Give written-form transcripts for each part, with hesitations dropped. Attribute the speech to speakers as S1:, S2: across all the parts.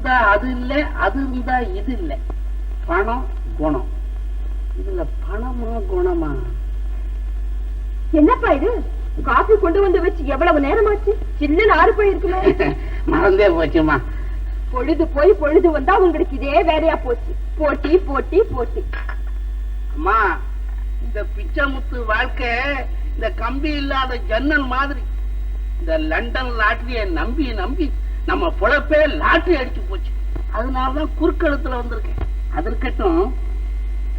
S1: இருந்தா அது இல்ல, அது இருந்தா இது இல்ல. பணம் குணம். இதுல பணமா குணமா?
S2: என்னப்பா இது? காஃபி கொண்டு வந்து வச்சு எவ்வளவு நேரமாச்சு? சில்லுன்னு ஆறு போயிருக்குமே.
S1: மறந்தே போச்சுமா.
S2: பொழுது போய் பொழுது வந்தா உங்களுக்கு இதே வேலையா போச்சு. போட்டி போட்டி போட்டி.
S1: அம்மா, இந்த பிச்சைமுத்து வாழ்க்கை இந்த கம்பி இல்லாத ஜன்னல் மாதிரி. இந்த லண்டன் லாட்டரிய நம்பி நம்பி நம்ம பொழப்பே லாட்டரி அடிச்சு போச்சு. அதனாலதான் குறுக்கெழுத்துல வந்திருக்கேன். அது இருக்கட்டும்,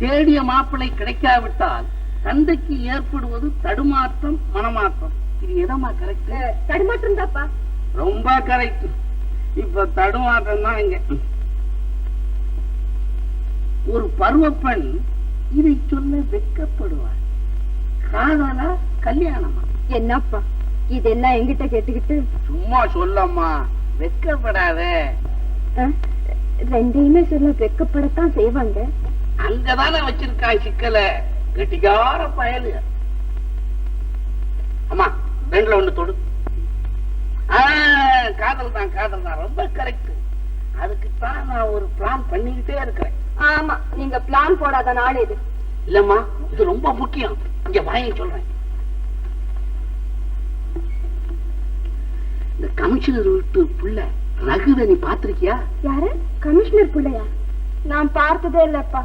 S1: தேடிய மாப்பிள்ளை கிடைக்காவிட்டால் தந்தைக்கு ஏற்படுவது தடுமாற்றம், மனமாற்றம். இது எதமா கரெக்ட்?
S2: தடுமாற்றம் தாப்பா.
S1: ரொம்ப கரெக்ட். இப்ப தடுமாற்றம் தான் இங்க. ஒரு பருவ பெண் இதை சொல்ல வெட்கப்படுவார். காதலா கல்யாணமா?
S2: என்னப்பா இதெல்லாம் எங்கிட்ட கேட்டுக்கிட்டு?
S1: சும்மா சொல்லம்மா, வெட்கப்படாத.
S2: ரெண்டையுமே சொல்ல வெட்கப்படத்தான் செய்வாங்க.
S1: அங்கதானே வச்சிருக்கான் சிக்கல. கெட்டிக்கார பயலு. அம்மா, ரெண்டுல ஒண்ணு தொடு. காதல் தான், காதல் தான். ரொம்ப கரெக்ட். அதுக்குத்தான் நான் ஒரு பிளான் பண்ணிக்கிட்டே இருக்கிறேன்.
S2: ஆமா, நீங்க பிளான் போடாத நாள் இது.
S1: இல்லம்மா, இது ரொம்ப முக்கியம். இங்க வாங்கி சொல்றேன். இந்த கமிஷனர் வீட்டு புள்ள ரகுத நீ பாத்திருக்கியா?
S2: யாரு? கமிஷனர் புள்ளையா? நான் பார்த்ததே இல்லப்பா.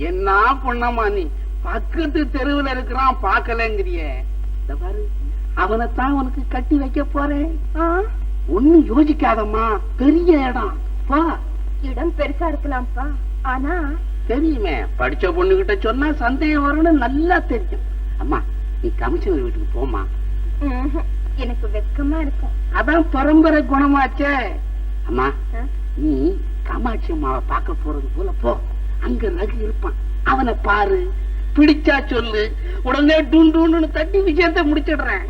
S1: என்ன பொண்ணம்மா நீ? பக்கத்து தெருவில் இருக்கிறான், பாக்கலங்கிறிய. பாரு, அவனைத்தான் உனக்கு கட்டி வைக்க போறேன். ஒண்ணு யோசிக்காதம்மா, பெரிய இடம்.
S2: இடம் பெருசா இருக்கலாம்ப்பா, ஆனா
S1: தெரியுமே, படிச்ச பொண்ணு கிட்ட சொன்னா சந்தேகம் வரும்னு நல்லா தெரியும். அம்மா, நீ கமிஷனர் வீட்டுக்கு போமா.
S2: எனக்கு வெக்கமா இருக்கும்.
S1: அதான் பரம்பரை குணமாச்சே. அம்மா, நீ காமாட்சி அம்மாவை பார்க்க போறது போல போ. அங்க ரகு இருப்பான், அவனை பாரு. பிடிச்சா சொல்லு, உடனே டூன்னு தட்டி விஷயத்தை முடிச்சிடுறேன்.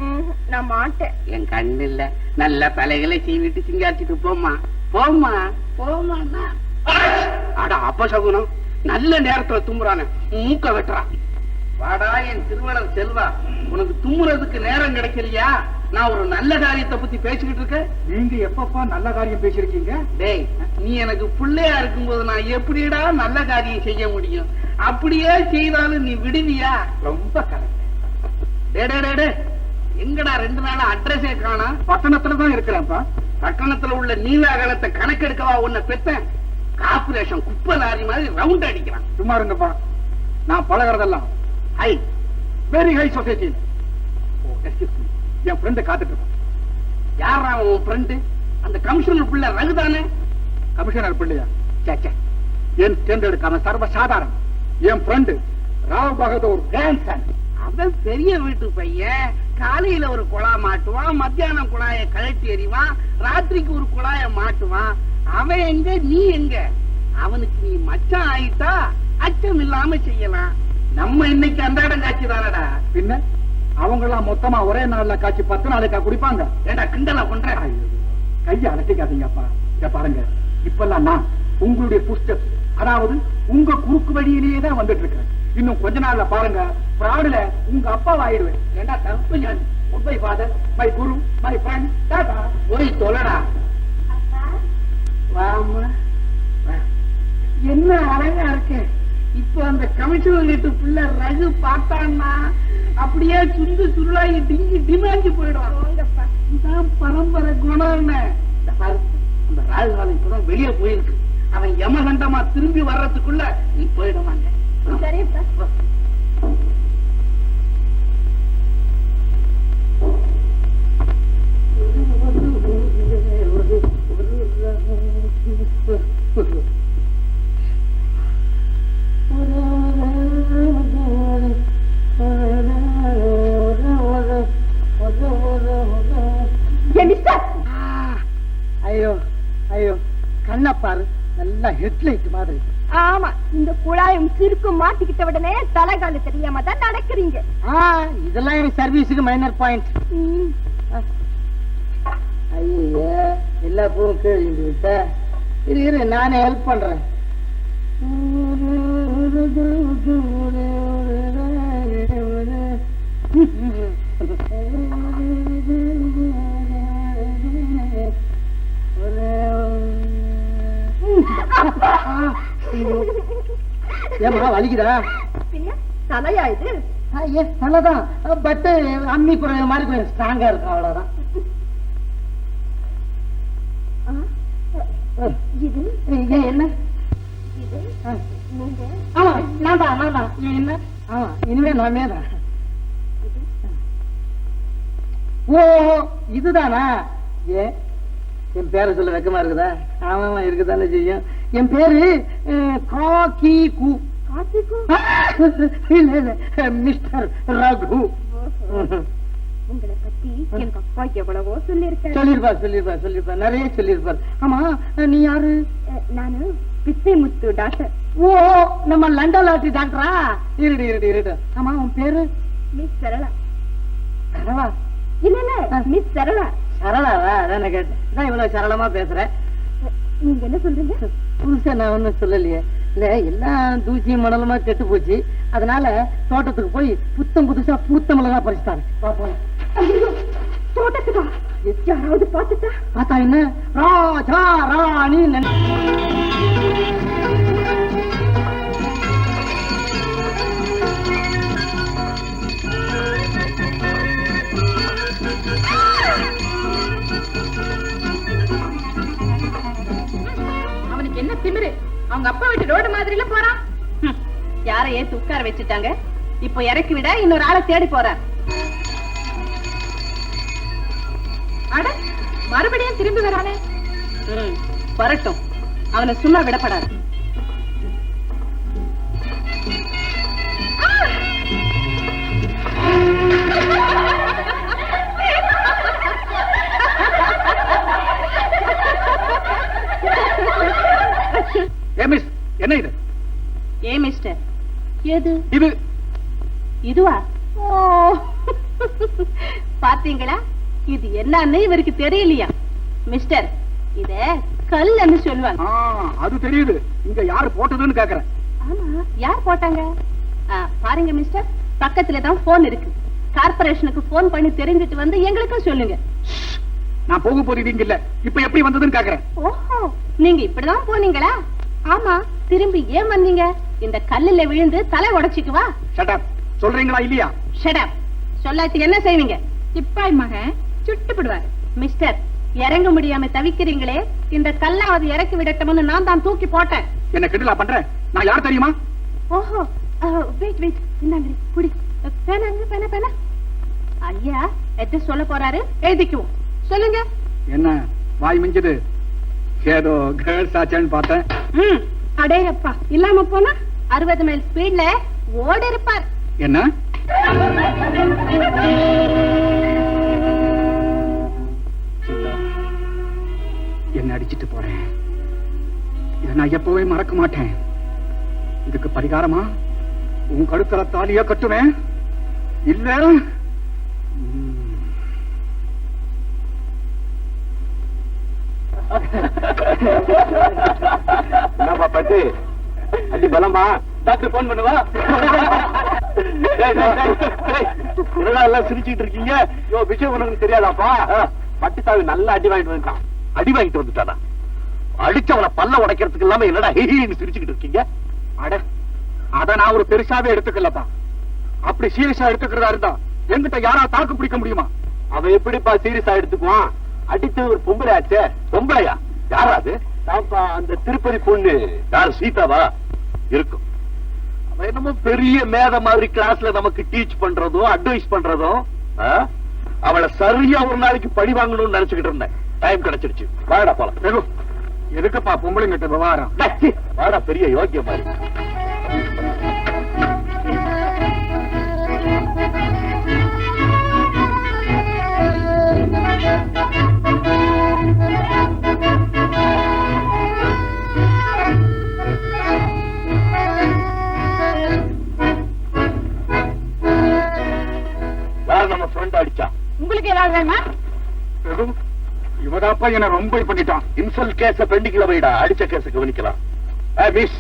S2: நான் மாட்டேன்.
S1: என் கண்ணு இல்ல, நல்ல தலைகளை சீவிட்டு சிங்காச்சிட்டு போமா. போமா போமா. அட அப்பசகுனம், நல்ல நேரத்துல தும்புறான, மூக்க வெட்டுறான். வாடா என் திருவள்ளுவர் செல்வா, உனக்கு தும்முறதுக்கு நேரம் கிடைக்கலையா? நான் ஒரு நல்ல காரியத்தை பத்தி பேசிக்கிட்டு இருக்கேன்.
S3: நீங்க எப்பப்பா நல்ல காரியம் பேசிருக்கீங்க?
S1: டேய், நீ எனக்கு பிள்ளையா இருக்கும்போது நான் எப்படிடா நல்ல காரியம் செய்ய முடியும்? அப்படியே செய்தாலும் நீ விடுவியா?
S3: ரொம்ப
S1: கரெக்ட். எங்கடா 2 நாளா அட்ரஸே காணா?
S3: பட்டணத்துலதான் இருக்கிறேன்ப்பா.
S1: பட்டணத்துல உள்ள நீலாகலத்தை கணக்கெடுக்கவா உன்னை பெத்தேன்? கார்பரேஷன் குப்பை லாரி மாதிரி ரவுண்ட் அடிக்கிறான்.
S3: சும்மா இருங்கப்பா, நான் பழகிறதெல்லாம்
S1: ஹை,
S3: வெரி ஹை சொசைட்டி. என் ஃப்ரெண்ட் காத்துட்டு இருப்பான்.
S1: யாரா உன் ஃப்ரெண்டு? அந்த கமிஷனர் பிள்ளை ரகுதானே?
S3: கமிஷனர் பிள்ளையா? சேச்சே, என் தேர்ந்தெடுக்காம சர்வ சாதாரணம். என் ஃப்ரெண்டு ராவ் பகதூர் கிராண்ட்சன்.
S1: அவன் பெரிய வீட்டு பையன். காலையில ஒரு குழா மாட்டுவான், மத்தியானம் குழாய கழட்டி எறிவான், ராத்திரிக்கு ஒரு குழாய மாட்டுவான். அவன் எங்க, நீ எங்க? அவனுக்கு நீ மச்சான் ஆயிட்டா அச்சம் இல்லாம செய்யலாம். நம்ம இன்னைக்கு அன்றாடம் காட்சி தானடா.
S3: பின்ன அவங்க எல்லாம் மொத்தமா ஒரே நாள்ல காய்ச்சி 10 நாளைக்கா குடிப்பாங்க?
S1: ஏண்டா கிண்டலா பண்ற?
S3: கைய அலட்டிக்காதீங்கப்பா. இத பாருங்க, இப்பெல்லாம் நான் உங்களுடைய புஸ்டப், அதாவது உங்க குறுக்கு வழியிலேயே தான் வந்துட்டு இருக்கேன். இன்னும் கொஞ்ச நாள்ல பாருங்க, பிராடுல உங்க அப்பா ஆயிடுவேன்.
S1: ஏண்டா தப்பு ஞானி.
S3: My father, my Guru, my friend. Tata.
S1: போய் தொலைடா. வாமா. என்ன அழகா இருக்கு. இப்ப அந்த கமிஷனர் வீட்டு பிள்ளை ரகு பார்த்தான்னா அப்படியே சுண்டு சுருளாகி டிங்கி டிமாஞ்சி போயிடுவான். இதான் பரம்பரை குணம். அந்த ராஜகாலம் இப்பதான் வெளியே போயிருக்கு. அவன் யமகண்டமா திரும்பி வர்றதுக்குள்ள நீ போயிடுவாங்க.
S2: சரிப்பா.
S3: ஐயோ ஐயோ, கண்ணா பாரு, நல்லா ஹெட்லைட் மாதிரி.
S2: ஆமா, இந்த குழாயம் சிறுக்கு மாட்டிக்கிட்ட உடனே தலைகால தெரியாம தான் நடக்கிறீங்க.
S3: இதெல்லாம் எனக்கு சர்வீஸுக்கு மைனர் பாயிண்ட். ஐயோ, எல்லா பூவும் கேள்வி விட்ட. இரு, நானே ஹெல்ப் பண்றேன். ஏமா வலிக்குதா?
S2: பின்ன தலையா இது?
S3: நல்லதான், பட் அம்மி குறைய மாதிரி கொஞ்சம் ஸ்ட்ராங்கா இருக்கும், அவ்வளவுதான்.
S2: இது
S3: என்ன?
S2: இது நீங்க?
S3: ஆமா நான் தான். என்ன? ஆமா இனிமே நாமே தான். ஓ இதுதானா? என் பேரை சொல்ல வெக்கமா இருக்குதா? ஆமா இருக்குதானே செய்யும். என் பேரு காக்கி கூ. இல்ல இல்ல, மிஸ்டர் ரகு.
S2: உங்களை பத்தி எங்க அப்பா எவ்வளவோ சொல்லிருக்காரு.
S3: சொல்லிருப்பா, நிறைய சொல்லிருப்பார். ஆமா நீ யாரு?
S2: நானு பிச்சை முத்து டாக்டர்.
S3: ஓ நம்ம லண்டன் லாட்டரி டாக்டரா? இருடு. ஆமா உன் பேரு?
S2: மிஸ் சரளா.
S3: சரளா?
S2: இல்ல மிஸ் சரளா.
S3: சரளாவா? அதான் கேட்டேன். இவ்வளவு சரளமா பேசுறேன்.
S2: நீங்க என்ன சொல்றீங்க?
S3: புதுசா நான் ஒண்ணும் சொல்லலையே. இல்ல எல்லாம் தூசியும் மணலுமா கெட்டு போச்சு, அதனால தோட்டத்துக்கு போய் புதுசா பூத்த மிளகா பறிச்சுட்டாங்க.
S2: தோட்டத்துக்கா? யாராவது பார்த்தா
S3: என்ன ராஜா ராணி
S2: அவனுக்கு என்ன திமிரு? அவங்க அப்பா வீட்டு ரோடு மாதிரில போறான். யாரை ஏத்து உட்கார வச்சுட்டாங்க, இப்ப இறக்கி விட இன்னொரு ஆளை தேடி போறார். அட மறுபடியும் திரும்பி வரானே. வரட்டும், அவனை சும்மா விடப்படாது.
S3: என்ன இது?
S2: ஏ மிஸ்டர், எது
S3: இது?
S2: இதுவா? ஓ பாத்தீங்களா, இது என்னன்னு இவருக்கு தெரியலையா? மிஸ்டர், இத கல்லுன்னு சொல்லுவாங்க.
S3: அது தெரியுது. இங்க யாரு போட்டதுன்னு கேக்குறேன்.
S2: ஆமா, யார் போட்டாங்க? பாருங்க மிஸ்டர், பக்கத்துல தான் போன் இருக்கு. கார்பரேஷனுக்கு போன் பண்ணி தெரிஞ்சிட்டு வந்து எங்களுக்கும் சொல்லுங்க.
S3: நான் போக போறீங்க இல்ல, இப்ப எப்படி வந்ததுன்னு கேக்குறேன்.
S2: ஓஹோ, நீங்க இப்படிதான் போனீங்களா? ஆமா, திரும்பி ஏன் வந்தீங்க? இந்த கல்லுல விழுந்து தலை உடைச்சிக்குவா?
S3: Shut up. சொல்றீங்களா இல்லையா?
S2: Shut up. சொல்லாட்டி என்ன செய்வீங்க? சிப்பாய் மகன் சுட்டுப்படுவார். மிஸ்டர், இறங்க முடியாம தவிக்கிறீங்களே, இந்த கல்லாவது இறக்கி விடட்டும்னு நான் தான் தூக்கி போட்டேன்.
S3: என்ன கிண்டலா பண்றேன்? நான் யார் தெரியுமா?
S2: ஓஹோ, வெயிட், இந்தாங்க குடி. பேனா. ஐயா எது சொல்ல போறாரு, எழுதிக்குவோம். சொல்லுங்க.
S3: என்ன வாய் மிஞ்சது? ஏதோ கேர்ள்ஸ் ஆச்சேன்னு பார்த்தேன்.
S2: அடே அப்பா, இல்லாம போனா 60 மைல் ஸ்பீட்ல ஓடி இருப்பார்.
S3: என்ன? என்ன அடிச்சிட்டு போறேன், இதை நான் எப்பவே மறக்க மாட்டேன். இதுக்கு பரிகாரமா உன் கழுத்துல தாலியா கட்டுவேன். இல்ல என்னப்பா பட்டு அடி பலமா? டாக்டர் போன் பண்ணுவா. என்னடா எல்லாம் சிரிச்சுட்டு இருக்கீங்க? விஷயம் உனக்கு தெரியாதாப்பா? பட்டுத்தாவி நல்லா அடி வாங்கிட்டு வந்துட்டான். அடி வாங்கிட்டு வந்துட்டானா? அடிச்சவனை பல்ல உடைக்கிறதுக்கு இல்லாம என்னடா சிரிச்சுக்கிட்டு இருக்கீங்க? அட, அத நான் ஒரு பெருசாவே எடுத்துக்கலப்பா. அப்படி சீரியஸா எடுத்துக்கிறதா இருந்தா என்கிட்ட யாரா தாக்கு பிடிக்க முடியுமா? அவன் எப்படிப்பா சீரியஸா எடுத்துக்குவான்? அடிச்சது ஒரு பொம்பளை ஆச்சே. பொம்பளையா? யாராது? அந்த திருப்பதி பொண்ணு. யார்? சீதாவா? இருக்கும். அவன் என்னமோ பெரிய மேத மாதிரி கிளாஸ்ல நமக்கு டீச் பண்றதும் அட்வைஸ் பண்றதும். அவளை சரியா ஒரு நாளைக்கு பழி வாங்கணும்னு நினைச்சுக்கிட்டு இருந்தேன். டைம் கிடைச்சிருச்சு. வாடா போலாம். எதுக்குப்பா பொம்பளைங்கிட்ட விவகாரம்? வாடா, பெரிய யோக்கிய மாதிரி. நம்ம ஃப்ரெண்ட் அடிச்சா. உங்களுக்கு ஏதாவது வேணுமா? இவதாப்பா என்ன ரொம்ப பண்ணிட்டான். இன்சல்ட் கேஸ பெண்டிங்ல வைடா, அடிச்ச கேஸ கவனிக்கலாம். மிஸ்,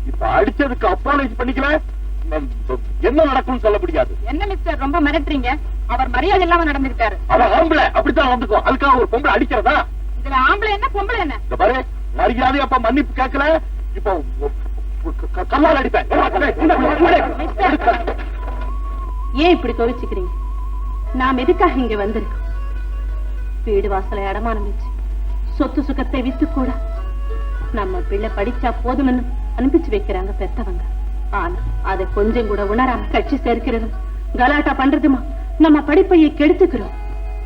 S3: இப்ப அடிச்சதுக்கு அப்பாலஜி பண்ணிக்கல, என்ன நடக்கும்னு சொல்ல முடியாது.
S2: என்ன மிஸ்டர், ரொம்ப மிரட்டுறீங்க? அவர் மரியாதை இல்லாம நடந்துக்கிட்டாரு.
S3: அவன் ஆம்பளை, அப்படித்தான் நடந்துக்கும். அதுக்காக ஒரு பொம்பளை அடிக்கிறதா?
S2: இதுல ஆம்பளை என்ன பொம்பளை என்ன?
S3: பாரு,
S4: மரியாதை அப்ப மன்னிப்பு கேட்கல, இப்போ கல்லால் அடிப்பேன்.
S2: ஏன் இப்படி கோவிச்சுக்கிறீங்க? நாம் எதுக்காக இங்க வந்திருக்கோம்? வீடு வாசலை அடமானம் வச்சு சொத்து சுகத்தை வித்து கூட நம்ம பிள்ளை படிச்சா போதும்னு அனுப்பிச்சு வைக்கிறாங்க பெத்தவங்க. ஆனா அதை கொஞ்சம் கூட உணராம கட்சி சேர்க்கிறதும் கலாட்டா பண்றதுமா நம்ம படிப்பையை கெடுத்துக்கிறோம்.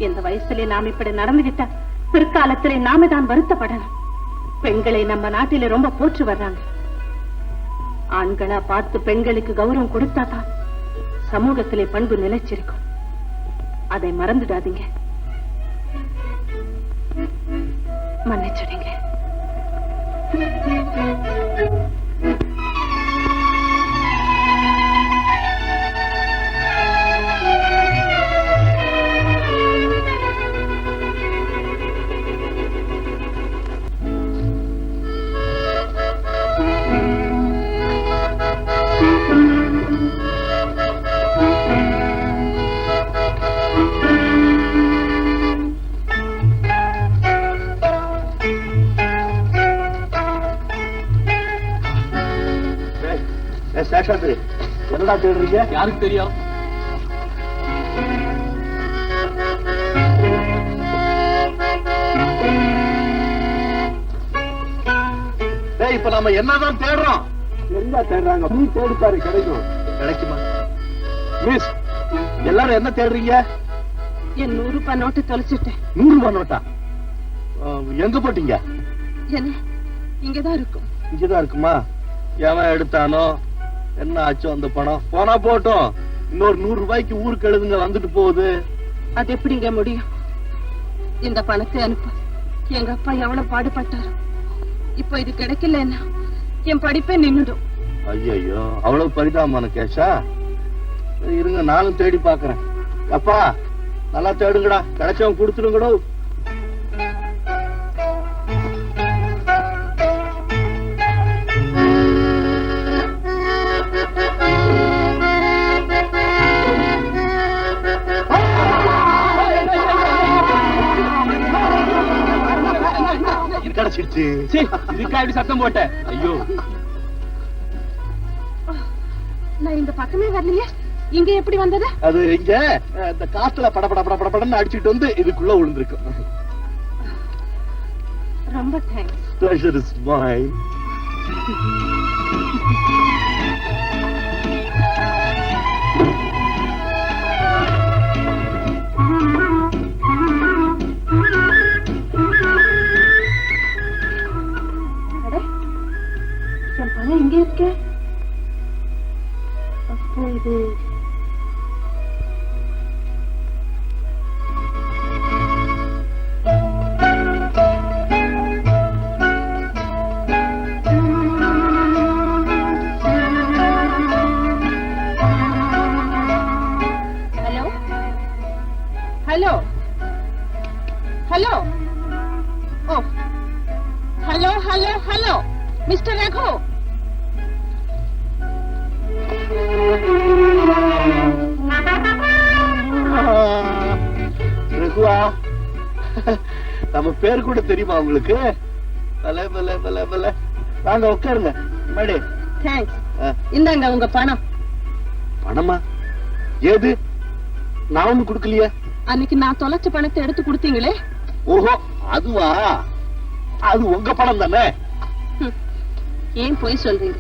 S2: இந்த வயசுல நாம் இப்படி நடந்துகிட்டா பிற்காலத்திலே நாம தான் வருத்தப்படலாம். பெண்களை நம்ம நாட்டில ரொம்ப போற்று வர்றாங்க. ஆண்களா பார்த்து பெண்களுக்கு கௌரவம் கொடுத்தாதான் சமூகத்திலே பண்பு நிலைச்சிருக்கும். அதை மறந்துடாதீங்க. மன்னிச்சிடுங்க.
S4: சேஷாத்ரி, என்னடா தேடுறீங்க? யாருக்கு தெரியும்? இப்ப நம்ம என்னதான் தேடுறோம்?
S3: சரியா தேடுறாங்க. நீ தேடிப்பாரு, கிடைக்கும்.
S4: கிடைக்குமா? மிஸ், எல்லாரும் என்ன தேடுறீங்க?
S2: என் 100 ரூபாய் நோட்டு தொலைச்சிட்டேன்.
S4: 100 ரூபாய் நோட்டா? எங்க போட்டீங்க?
S2: என்ன இங்கதான் இருக்கும்.
S4: இங்கதான் இருக்குமா? எவன் எடுத்தானோ என்ன ஆச்சோ அந்த பணம்? போனா போட்டோம், இன்னொரு 100 ரூபாய்க்கு ஊருக்கு எழுதுங்க வந்துட்டு போகுது.
S2: அது எப்படிங்க முடியும்? இந்த பணத்தை அனுப்ப எங்க அப்பா எவ்வளவு பாடுபட்டாரோ. இப்போ இது கிடைக்கலன்னா என் படிப்பே நின்னுடும்.
S4: ஐயோ, அவ்வளவு பரிதாபமான கேஷா? இருங்க, நானும் தேடி பாக்குறேன். அப்பா, நல்லா தேடுங்கடா, கிடைச்சவன் கொடுத்துருங்கடோ. கிடைச்சிருச்சு. இதுக்கா இப்படி சத்தம் போட்ட? ஐயோ,
S2: நான் இந்த பக்கமே வரலையே, இங்க எப்படி வந்தது?
S4: அது இங்க இந்த காத்துல படபடன்னு அடிச்சுட்டு வந்து இதுக்குள்ள விழுந்திருக்கு.
S2: ரொம்ப தேங்க்ஸ்.
S4: Pleasure is mine.
S2: என் பணம் எங்க இருக்கு? அப்போ இது hello hello oh hello hello hello mister Raghu.
S4: ரகுவா, நம்ம பேர் கூட தெரியுமா உங்களுக்கு? வாங்க உட்காருங்க. மேடே.
S2: தேங்க்ஸ். இந்தாங்க உங்க பணம்.
S4: பணமா? ஏது? நான் ஒண்ணு கொடுக்கலையே.
S2: அன்னைக்கு நான் தொலைச்ச பணத்தை எடுத்து கொடுத்தீங்களே.
S4: ஓஹோ, அதுவா? அது உங்க பணம் தானே?
S2: ஏன் போய் சொல்றீங்க?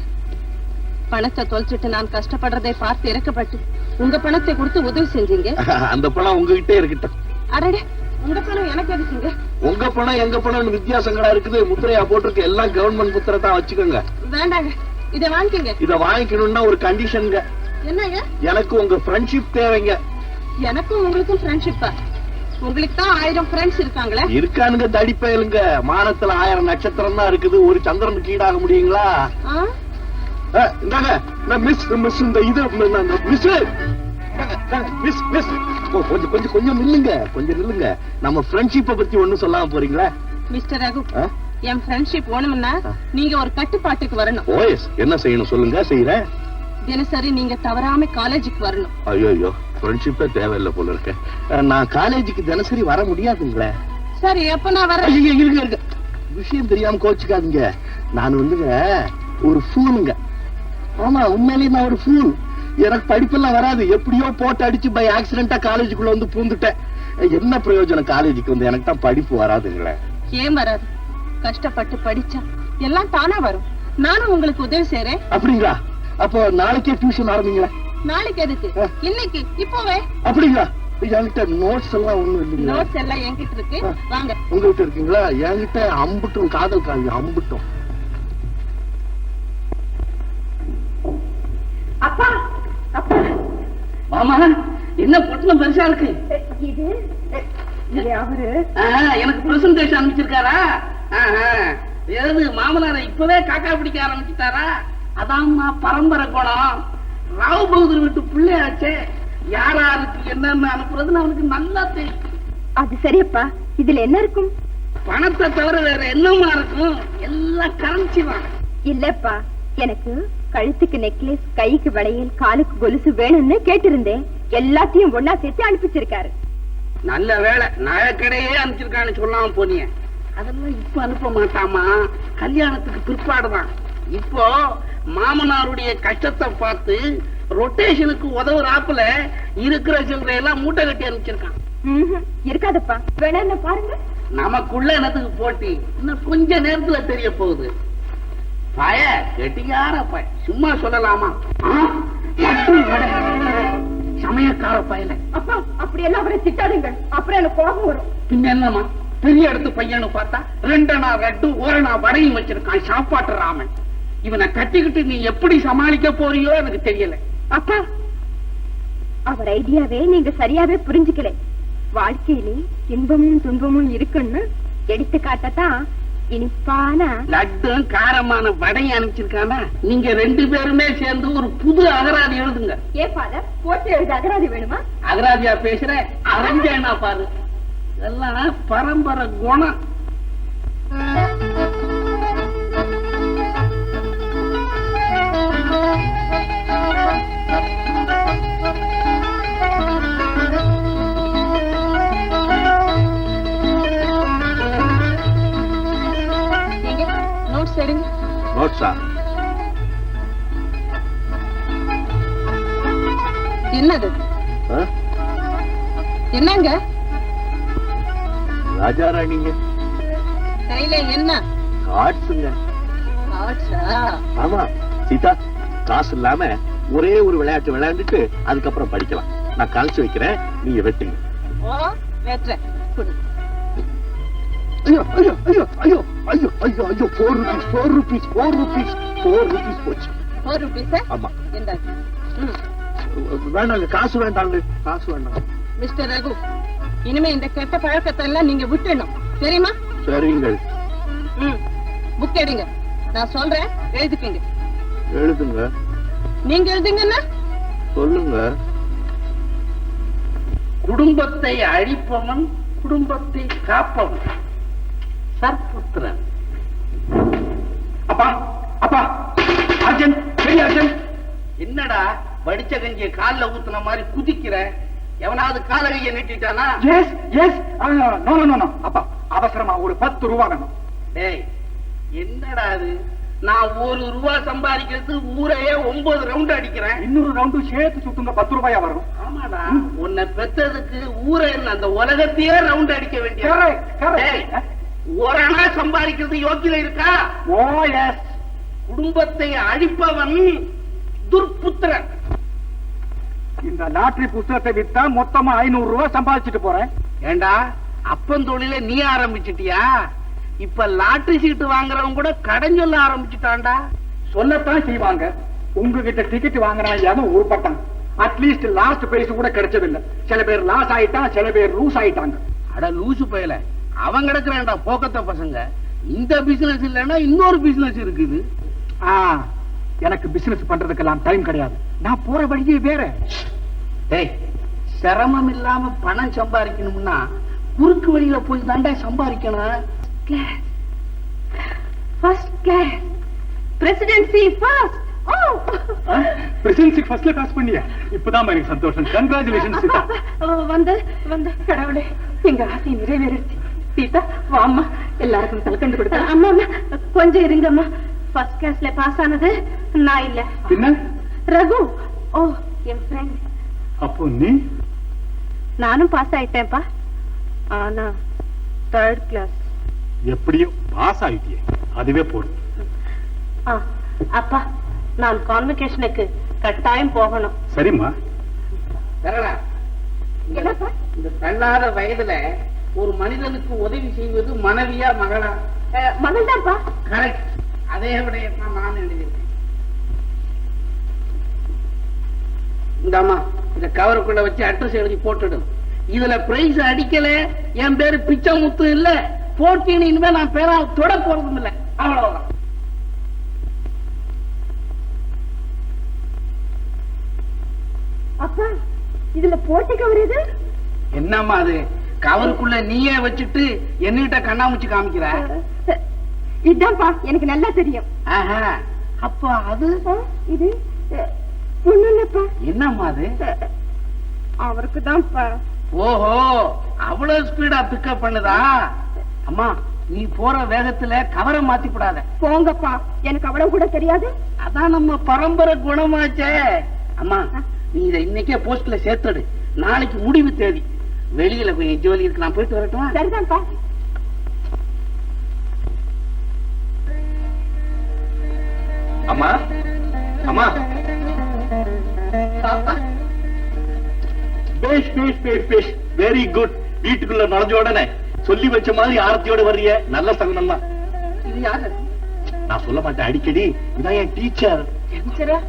S2: பணத்தை தொலைச்சிட்டு நான் கஷ்டப்படுறதை பார்த்து இறக்கப்பட்டு உங்க பணத்தை கொடுத்து உதவி செஞ்சீங்க.
S4: அந்த பணம் உங்ககிட்டே இருக்கட்டும்.
S2: அடடே, உங்க பணம் எனக்கு எதுக்குங்க?
S4: உங்க பணம் எங்க பணம் வித்தியாசங்களா இருக்குது. முத்திரையா போட்டிருக்கு, எல்லாம் கவர்மெண்ட் முத்திரை தான் வச்சுக்கோங்க.
S2: வேண்டாங்க, இதை வாங்கிக்கங்க.
S4: இத வாங்கிக்கணும்னா ஒரு கண்டிஷனுங்க.
S2: என்னங்க?
S4: எனக்கு உங்க ஃப்ரெண்ட்ஷிப் தேவைங்க.
S2: எனக்கும் உங்களுக்கும் ஃப்ரெண்ட்ஷிப்பா? உங்களுக்கு தான் 1000 ஃப்ரெண்ட்ஸ் இருக்காங்களே.
S4: இருக்கானுங்க தடிப்பயலுங்க. மானத்துல 1000 நட்சத்திரம் தான் இருக்குது, ஒரு சந்திரனுக்கு ஈடாக முடியுங்களா? இந்தாங்க, மிஸ் மிஸ் இந்த இது மிஸ் மிஸ் மிஸ் கொஞ்சம் கொஞ்சம் நில்லுங்க, கொஞ்சம் நில்லுங்க. நம்ம ஃப்ரெண்ட்ஷிப்பை பத்தி ஒண்ணும் சொல்லாம போறீங்களா?
S2: மிஸ்டர் ரகு, என் ஃப்ரெண்ட்ஷிப் வேணும்னா நீங்க ஒரு கட்டுப்பாட்டுக்கு வரணும்.
S4: ஓஎஸ், என்ன செய்யணும் சொல்லுங்க, செய்யறேன்.
S2: தினசரி நீங்க தவறாம காலேஜுக்கு வரணும்.
S4: ஐயோ, ஃப்ரெண்ட்ஷிப்பே தேவையில்லை போல இருக்க. நான் காலேஜுக்கு தினசரி வர முடியாதுங்களே.
S2: சரி, எப்ப நான் வரேன்?
S4: இருங்க, விஷயம் தெரியாம கோச்சுக்காதீங்க. நான் வந்துங்க ஒரு ஃபூலுங்க. ஆமா, உண்மையிலேயே நான் ஒரு ஃபூல். எனக்கு படிப்பெல்லாம் வராது. எப்படியோ போட்டு அடிச்சு பை ஆக்சிடென்டா காலேஜுக்குள்ள வந்து பூந்துட்டேன். என்ன பிரயோஜனம் காலேஜுக்கு வந்து? எனக்கு தான் படிப்பு வராதுங்களே.
S2: ஏன் வராது? கஷ்டப்பட்டு படிச்சா எல்லாம் தானா வரும். நானும் உங்களுக்கு உதவி செய்றேன்.
S4: அப்படிங்களா? அப்போ நாளைக்கே டியூஷன் ஆரம்பிங்களா?
S2: நாளைக்கு எதுக்கு? இன்னைக்கு, இப்போவே.
S4: அப்படிங்களா? என்கிட்ட நோட்ஸ் எல்லாம் ஒண்ணும் இல்லைங்க.
S2: நோட்ஸ் எல்லாம் என்கிட்ட இருக்கு, வாங்க.
S4: உங்ககிட்ட இருக்குங்களா? என்கிட்ட அம்புட்டும் காதல் காவியம், அம்புட்டும்.
S2: அப்பா, அப்பா.
S1: மாமா, என்ன பொட்டணம் பெருசா இருக்கு?
S2: இது அவரு
S1: எனக்கு பிரசன்டேஷன் அனுப்பிச்சிருக்காரா? ஏதாவது மாமனாரை இப்பவே காக்கா பிடிக்க ஆரம்பிச்சுட்டாரா? அதாம்மா பரம்பரை குணம். ராவ் பகதூர் வீட்டு பிள்ளையாச்சே. யாராருக்கு என்னன்னு அனுப்புறதுன்னு அவனுக்கு நல்லா தெரியும்.
S2: அது சரியப்பா, இதுல என்ன இருக்கும்?
S1: பணத்தை தவிர வேற என்னமா இருக்கும்? எல்லாம் கரன்சி தான்.
S2: இல்லப்பா, எனக்கு கழுத்துக்கு நெக்லஸ், கைக்கு வளையல், காலுக்கு கொலுசு வேணும்னு கேட்டிருந்தேன். எல்லாத்தையும் ஒன்னா சேர்த்து அனுப்பிச்சிருக்காரு.
S1: நல்ல வேலை, நகைக்கடையே அனுப்பிச்சிருக்கான்னு சொல்லாம போனீங்க. அதெல்லாம் இப்ப அனுப்ப மாட்டாமா, கல்யாணத்துக்கு பிற்பாடுதான். இப்போ மாமனாருடைய கஷ்டத்தை பார்த்து ரொட்டேஷனுக்கு உதவுறாப்புல இருக்கிற சில்லறையெல்லாம் மூட்டை கட்டி அனுப்பிச்சிருக்கான்.
S2: இருக்காதப்பா, வேணா பாருங்க. நமக்குள்ள என்னத்துக்கு போட்டி? இன்னும் கொஞ்ச நேரத்துல தெரிய போகுது. பய கெட்டிக்கார பய, சும்மா சொல்லலாமா? சமயக்கார பயல. அப்பா, அப்படி எல்லாம் அவரை திட்டாதீங்க, அப்புறம் எனக்கு கோபம் வரும்.
S1: பின்ன என்னமா, பெரிய இடத்து பையனு பார்த்தா 2 அணா ரெட்டு 1 அணா வடையும் வச்சிருக்கான் சாப்பாட்டு ராமன். இவனை கட்டிக்கிட்டு நீ எப்படி சமாளிக்க போறியோ எனக்கு தெரியல.
S2: அப்பா, அவர் ஐடியாவே நீங்க சரியாவே புரிஞ்சுக்கல. வாழ்க்கையிலே இன்பமும் துன்பமும் இருக்குன்னு எடுத்து காட்டத்தான் இனிப்பான
S1: லட்டும் காரமான வடையும் அனுப்பிச்சிருக்கானா? நீங்க 2 பேருமே சேர்ந்து ஒரு புது அகராதி எழுதுங்க.
S2: ஏ ஃபாதர், போட்டு எழுத அகராதி வேணுமா?
S1: அகராதியா பேசுற? அரஞ்சேனா பாரு. இதெல்லாம் பரம்பரை குணம்.
S2: என்னது? என்னங்க?
S4: ராஜாராணிங்க
S2: கையில என்ன?
S4: காட்ஸுங்க.
S2: காட்ஸா?
S4: ஆமா சீதா, காசு இல்லாம ஒரே ஒரு விளையாட்டு விளையாண்டுட்டு அதுக்கப்புறம் படிக்கலாம். நான் கழிச்சு வைக்கிறேன், நீங்க வெட்டுங்க.
S2: ஓ, வெட்டுறேன்.
S4: ஐயோ ஐயோ ஐயோ ஐயோ ஐயோ ஐயோ ஐயோ 4 rupees 4 rupees 4 rupees 4 rupees போச்சு.
S2: 4 rupees?
S4: ஆமா.
S2: என்ன?
S4: வேண்டாங்க, காசு வேண்டாங்க, காசு வேண்டாம்.
S2: மிஸ்டர் ரகு, இனிமே இந்த கெட்ட பழக்கத்தை எல்லாம் நீங்க விட்டுடணும், தெரியுமா?
S4: சரிங்க.
S2: புக் எடுங்க, நான் சொல்றேன், எழுதிக்கங்க.
S4: எழுதுங்க.
S1: நீங்க எழுதுங்கன்னா
S4: சொல்லுங்க.
S1: குடும்பத்தை அழிப்பவன் குடும்பத்தை காப்பவன் சர்புத்திரன்.
S3: அப்பா அப்பா, அர்ஜென்ட், பெரிய அர்ஜென்ட்.
S1: என்னடா வடிச்ச கஞ்சிய கால்ல ஊத்துன மாதிரி குதிக்கிற? எவனாவது கால கைய நீட்டிட்டானா?
S3: Yes yes. No no no அப்பா, அவசரமா ஒரு 10 ரூபா வேணும்.
S1: டேய், என்னடா அது? நான் 1 ரூபா சம்பாதிக்கிறது ஊரையே 9 ரவுண்ட் அடிக்கிறேன்.
S3: இன்னொரு ரவுண்டு சேர்த்து சுத்துங்க, 10 ரூபாயா வரும்.
S1: ஆமாடா, உன்னை பெத்ததுக்கு ஊரை அந்த உலகத்தையே ரவுண்ட் அடிக்க வேண்டிய. ஒரு அணா சம்பாதிக்கிறது யோக்கியதை இருக்கா?
S3: ஓ எஸ்.
S1: குடும்பத்தை அழிப்பவன் துர்புத்திரன்.
S3: இந்த லாட்டரி புத்தகத்தை வித்தா மொத்தமா 500 ரூபாய் சம்பாதிச்சுட்டு போறேன்.
S1: ஏண்டா, அப்பன் தொழில நீ ஆரம்பிச்சிட்டியா? இப்ப லாட்டரி சீட்டு வாங்குறவங்க கூட கடன் சொல்ல ஆரம்பிச்சுட்டான்டா.
S3: சொல்லத்தான் செய்வாங்க. உங்ககிட்ட டிக்கெட் வாங்குறான் யாரும் உருப்பட்டான். அட்லீஸ்ட் லாஸ்ட் பிரைஸ் கூட கிடைச்சதில்லை. சில பேர் லாஸ் ஆயிட்டான், சில பேர் லூஸ் ஆயிட்டாங்க.
S1: அட லூசு பயல, அவன் கிடக்குறான்டா போக்கத்த பசங்க. இந்த பிசினஸ் இல்லன்னா இன்னொரு பிசினஸ் இருக்குது.
S3: எனக்கு பிசினஸ் பண்றதுக்கெல்லாம் டைம் கிடையாது. நான் போற வழியே வேற.
S1: டேய், சிரமம் இல்லாம பணம் சம்பாதிக்கணும்னா குறுக்கு வழியில போய் தாண்டா சம்பாதிக்கணும்.
S2: First class, presidency first.
S3: Presidency ஃபர்ஸ்ட்ல பாஸ் பண்ணியா? இப்பதான் எனக்கு சந்தோஷம். கங்க்ராச்சுலேஷன்ஸ் சீதா.
S2: வந்து வந்து கடவுளே, எங்க ஆசை நிறைவேறிடுச்சு. சீதா வாம்மா, எல்லாருக்கும் கல்கண்டு கொடுத்த. அம்மா அம்மா கொஞ்சம் இருங்கம்மா. ஃபர்ஸ்ட் கிளாஸ்ல பாஸ் ஆனது நான் இல்ல,
S3: பின்ன
S2: ரகு. ஓ, என் ஃப்ரெண்ட்.
S3: அப்போ நீ?
S2: நானும் பாஸ் ஆயிட்டேன்ப்பா, ஆனா தேர்ட் கிளாஸ்.
S3: எப்படியோ பாஸ் ஆயிட்டியே, அதுவே போதும்.
S2: அப்பா, நான் கான்வெகேஷனுக்கு கட்டாயம் போகணும்.
S3: சரிம்மா.
S1: சரளா,
S2: என்னப்பா?
S1: இந்த தள்ளாத வயதுல ஒரு மனிதனுக்கு உதவி செய்வது மனைவியா மகளா?
S2: மகள் தான்ப்பா.
S1: கரெக்ட். அதே விட நான் எழுதியிருக்கேன். இந்தாமா, இந்த கவருக்குள்ள வச்சு அட்ரஸ் எழுதி போட்டுடு. இதுல பிரைஸ் அடிக்கல, என் பேரு பிச்சமுத்து இல்ல, 14 இனிமே நான் பேரா தொட போறதும் இல்ல. அவ்வளவுதான்.
S2: அப்பா, இதுல போட்டி கவர் இது
S1: என்னம்மா அது? கவருக்குள்ள நீயே வச்சுட்டு என்னகிட்ட கண்ணாமூச்சி காமிக்கிற?
S2: இதுதான்ப்பா, எனக்கு நல்லா தெரியும்.
S1: ஆஹா, அப்ப அது
S2: இது ஒண்ணுப்பா.
S1: என்னம்மா அது?
S2: அவருக்கு தான்ப்பா.
S1: ஓஹோ, அவ்வளவு ஸ்பீடா பிக்கப் பண்ணுதா? அம்மா, நீ போற வேகத்துல கவரை மாத்திப்படாத.
S2: போங்கப்பா, எனக்கு அவ்வளவு கூட தெரியாது.
S1: அதான் நம்ம பரம்பரை குணமாச்சே. அம்மா, நீ இதை இன்னைக்கே போஸ்ட்ல சேர்த்துடு. நாளைக்கு முடிவு தேதி. வெளியில கொஞ்சம் ஜோலி இருக்கு, நான் போயிட்டு வரட்டும்.
S2: சரிதான்ப்பா.
S4: அம்மா அம்மா, வெரி குட். வீட்டுக்குள்ள நுழைஞ்ச உடனே சொல்லி வச்ச மாதிரி ஆரத்தியோட வர்றிய, நல்ல சகுனம் தான்.
S1: இது யாரு?
S4: நான் சொல்ல மாட்டேன் அடிக்கடி. இதான் என் டீச்சர்.
S1: டீச்சரா?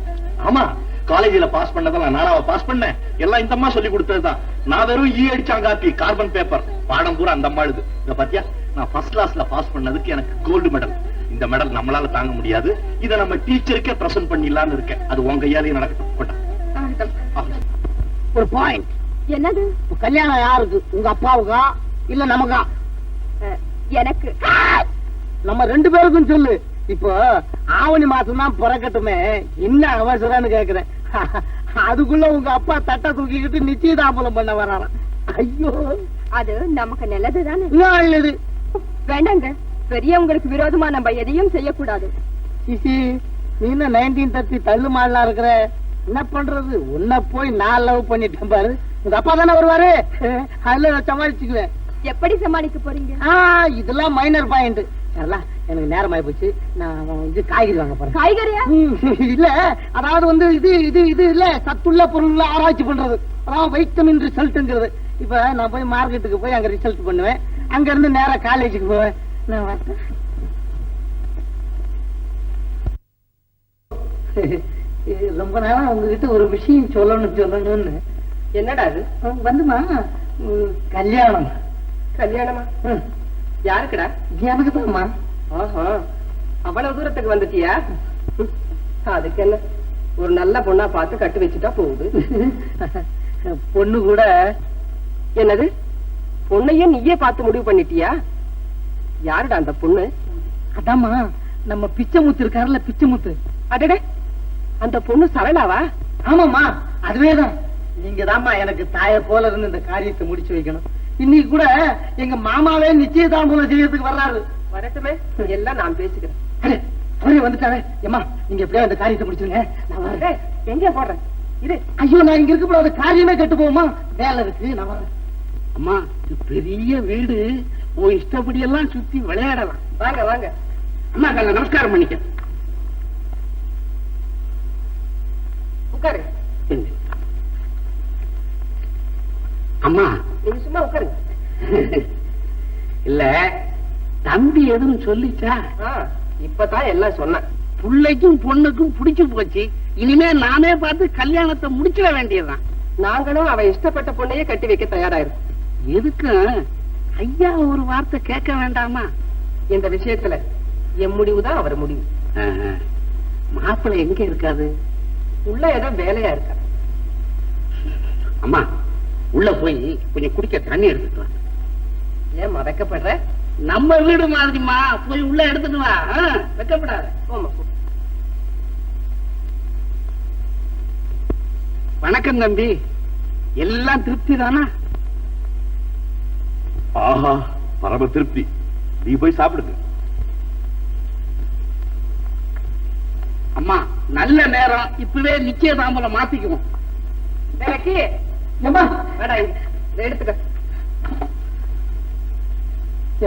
S4: ஆமா, காலேஜ்ல பாஸ் பண்ணதெல்லாம் நானாவ பாஸ் பண்ணேன். எல்லாம் இந்த அம்மா சொல்லி கொடுத்ததுதான். நான் வெறும் அடிச்சாங்க காப்பி, கார்பன் பேப்பர். பாடம் பூரா அந்த அம்மா எழுது. இத பாத்தியா, நான் ஃபர்ஸ்ட் கிளாஸ்ல பாஸ் பண்ணதுக்கு எனக்கு கோல்டு மெடல். இந்த மெடல் நம்மளால தாங்க முடியாது, இத நம்ம டீச்சருக்கே பிரசன்ட் பண்ணிடலாம்னு இருக்கேன். அது உங்க கையாலேயே நடக்கட்டும்.
S1: ஒரு பாயிண்ட்.
S2: என்னது?
S1: கல்யாணம் யாருக்கு? உங்க அப்பாவுக்கா இல்ல நமக்கா?
S2: எனக்கு.
S1: நம்ம 2 பேருக்கும் சொல்லு. இப்போ ஆவணி மாசம் தான் பிறக்கட்டுமே, என்ன அவசரம்னு கேக்குறேன். அதுக்குள்ள உங்க அப்பா தட்டை தூக்கிக்கிட்டு நிச்சயதாம்பலம் பண்ண வராராம். ஐயோ,
S2: அது நமக்கு நல்லதுதானே.
S1: நல்லது.
S2: வேண்டாங்க, பெரியவங்களுக்கு விரோதமா நம்ம எதையும் செய்யக்கூடாது.
S1: சிசி, நீ என்ன 1930 தள்ளு மாடலா இருக்கிற? என்ன பண்றது? உன்ன போய் நான் லவ் பண்ணிட்டேன் பாரு. உங்க அப்பா தானே வருவாரு, அதுல நான் சமாளிச்சுக்குவேன்.
S2: எப்படி சமாளிக்க போறீங்க?
S1: இதெல்லாம் மைனர் பாயிண்ட். எனக்கு நேரம் ஆயி போச்சு, நான் காய்கறி வாங்க போறேன்.
S2: காய்கறியா?
S1: இல்ல, அதாவது இது இல்ல, சத்துள்ள பொருள் ஆராய்ச்சி பண்றது, அதாவது வைட்டமின் ரிசல்ட்ங்கிறது. இப்ப நான் போய் மார்க்கெட்டுக்கு போய் அங்க ரிசல்ட் பண்ணுவேன். அங்க இருந்து நேரா காலேஜுக்கு போவேன். நான் வரேன். ரொம்ப நாளா உங்ககிட்ட ஒரு விஷயம் சொல்லணும்னு.
S2: என்னடா அது?
S1: வந்துமா, கல்யாணம்.
S2: கல்யாணமா? யாருக்குடா?
S1: எனக்கு தான்மா.
S2: ஆஹா, அவ்வளவு தூரத்துக்கு வந்துட்டியா? அதுக்கு என்ன, ஒரு நல்ல பொண்ணா பார்த்து கட்டு வச்சுட்டா போகுது.
S1: பொண்ணு கூட.
S2: என்னது, பொண்ணையும் நீயே பார்த்து முடிவு பண்ணிட்டியா? யாருடா அந்த பொண்ணு?
S1: அதாம்மா, நம்ம பிச்சைமுத்து இருக்காருல்ல, பிச்சைமுத்து.
S2: அடடே, அந்த பொண்ணு சரளாவா?
S1: ஆமாம்மா, அதுவேதான். நீங்க தாம்மா எனக்கு தாய போல இருந்து இந்த காரியத்தை முடிச்சு வைக்கணும். இன்னைக்கு கூட எங்க மாமாவே நிச்சயதாம்பூலம் செய்யறதுக்கு வர்றாரு.
S2: வரட்டுமே, எல்லாம் நான் பேசிக்கிறேன்.
S1: அவரே வந்துட்டாவே. ஏமா, நீங்க எப்படியா இந்த காரியத்தை முடிச்சுங்க. நான் வரேன்.
S2: எங்க போடுறேன் இது?
S1: ஐயோ, நான் இங்க இருக்க கூடாது, காரியமே கெட்டு போகுமா? வேலை இருக்கு, நான் வரேன். அம்மா, இது பெரிய வீடு, உன் இஷ்டப்படி எல்லாம் சுத்தி விளையாடலாம்.
S2: வாங்க வாங்க.
S1: அம்மா, நமஸ்காரம் பண்ணிக்க.
S2: உட்காரு.
S1: அம்மா,
S2: நீங்க சும்மா உட்காருங்க.
S1: இல்ல, தம்பி எதுவும் சொல்லிச்சா?
S2: இப்பதான் எல்லாம் சொன்னேன்.
S1: பிள்ளைக்கும் பொண்ணுக்கும் பிடிச்சு போச்சு. இனிமே நானே பார்த்து கல்யாணத்தை முடிச்சிட வேண்டியதுதான்.
S2: நாங்களும் அவ இஷ்டப்பட்ட பொண்ணையே கட்டி வைக்க தயாராயிருக்கோம்.
S1: எதுக்கு ஐயா ஒரு வார்த்தை கேட்க வேண்டாமா?
S2: இந்த விஷயத்துல என் முடிவுதான் அவர் முடிவு.
S1: மாப்பிள்ளை எங்க இருக்காது?
S2: உள்ள ஏதோ வேலையா இருக்க.
S1: அம்மா, உள்ள போய் கொஞ்சம் குடிக்க தண்ணி எடுத்துட்டு வா.
S2: ஏன் வெக்கப்படுற?
S1: நம்ம வீடு மாதிரிமா, போய் உள்ள எடுத்துட்டு வா. வெக்கப்படாத. வணக்கம் தம்பி, எல்லாம் திருப்தி தானா?
S4: ஆஹா,
S5: பரம திருப்தி. நீ போய் சாப்பிடுங்க.
S1: அம்மா நல்ல நேரம், இப்பவே நிச்சயதாம்பலம் மாத்திக்குவோம்.
S3: ஏம்மா
S1: எடுத்துக்க.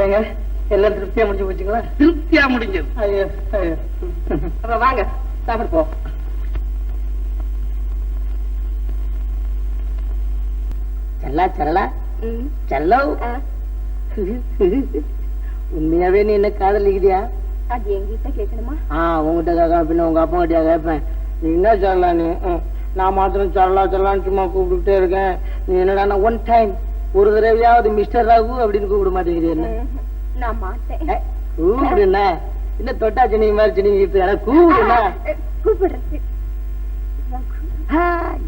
S3: ஏங்க எல்லாம் திருப்தியா முடிஞ்சு போச்சுங்களா?
S1: திருப்தியா முடிஞ்சது.
S3: ஐயோ ஐயோ.
S1: அப்ப வாங்க சாப்பிட்டு போ.
S3: சரளா சரளா செல்லோ, உண்மையாவே நீ என்ன காதலிக்கிறியா?
S2: அது என்கிட்ட கேட்கணுமா?
S3: உங்ககிட்ட கேட்க பின்ன உங்க அப்பா கிட்டயா கேட்பேன். நீ என்ன சரளா நீ? நான் மாத்திரம் சரளா சரளான்னு சும்மா கூப்பிட்டுட்டே இருக்கேன். நீ என்னடா ஒன் டைம் ஒரு தடவையாவது மிஸ்டர் ராகு அப்படின்னு கூப்பிட மாட்டேங்கிறீங்க.
S2: நான் மாட்டேன்.
S3: கூப்பிடுண்ணா, என்ன தொட்டா சினி மாதிரி சினி கூப்பிடுண்ணா.
S2: கூப்பிடுறது